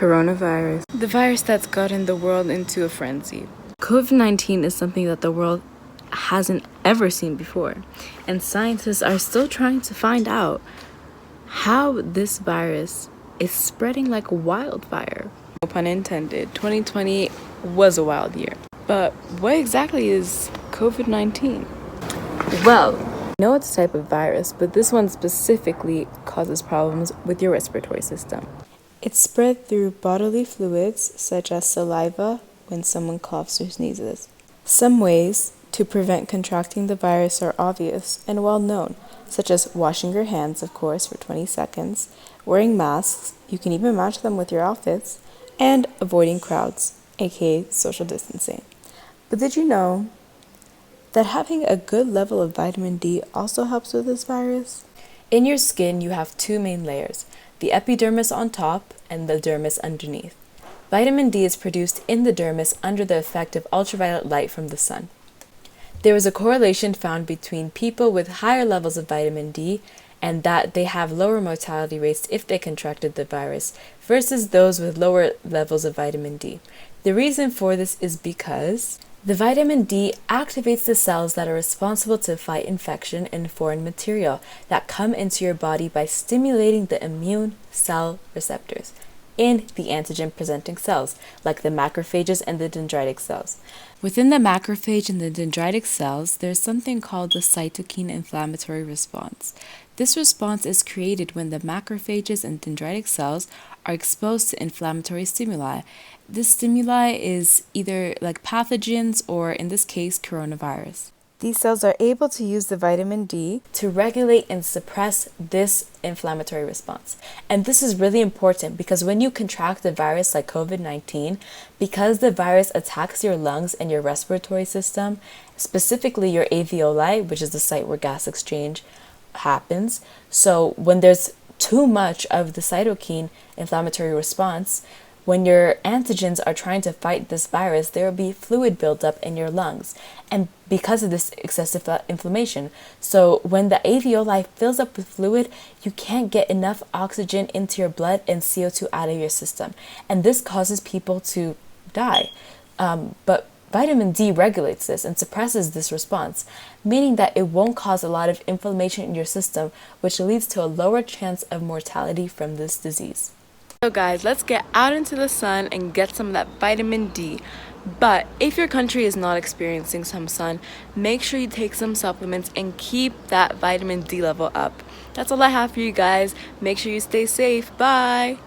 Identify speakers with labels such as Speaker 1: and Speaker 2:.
Speaker 1: Coronavirus, the virus that's gotten the world into a frenzy. COVID-19 is something that the world hasn't ever seen before, and scientists are still trying to find out how this virus is spreading like wildfire. No pun intended, 2020 was a wild year. But what exactly is COVID-19? Well, I know it's a type of virus, but this one specifically causes problems with your respiratory system. It's spread through bodily fluids such as saliva when someone coughs or sneezes. Some ways to prevent contracting the virus are obvious and well known, such as washing your hands, of course, for 20 seconds, wearing masks, you can even match them with your outfits, and avoiding crowds, aka social distancing. But did you know that having a good level of vitamin D also helps with this virus? In your skin, you have two main layers, the epidermis on top and the dermis underneath. Vitamin D is produced in the dermis under the effect of ultraviolet light from the sun. There was a correlation found between people with higher levels of vitamin D and that they have lower mortality rates if they contracted the virus versus those with lower levels of vitamin D. The reason for this is because the vitamin D activates the cells that are responsible to fight infection and foreign material that come into your body by stimulating the immune cell receptors in the antigen-presenting cells, like the macrophages and the dendritic cells. Within the macrophage and the dendritic cells, there's something called the cytokine inflammatory response. This response is created when the macrophages and dendritic cells are exposed to inflammatory stimuli. This stimuli is either like pathogens or, in this case, coronavirus. These cells are able to use the vitamin D to regulate and suppress this inflammatory response. And this is really important because when you contract a virus like COVID-19, because the virus attacks your lungs and your respiratory system, specifically your alveoli, which is the site where gas exchange happens. So when there's too much of the cytokine inflammatory response, when your antigens are trying to fight this virus, there will be fluid buildup in your lungs, and because of this excessive inflammation. So when the alveoli fills up with fluid, you can't get enough oxygen into your blood and CO2 out of your system, and this causes people to die. But vitamin D regulates this and suppresses this response, meaning that it won't cause a lot of inflammation in your system, which leads to a lower chance of mortality from this disease. So guys, let's get out into the sun and get some of that vitamin D. But if your country is not experiencing some sun, make sure you take some supplements and keep that vitamin D level up. That's all I have for you guys. Make sure you stay safe. Bye!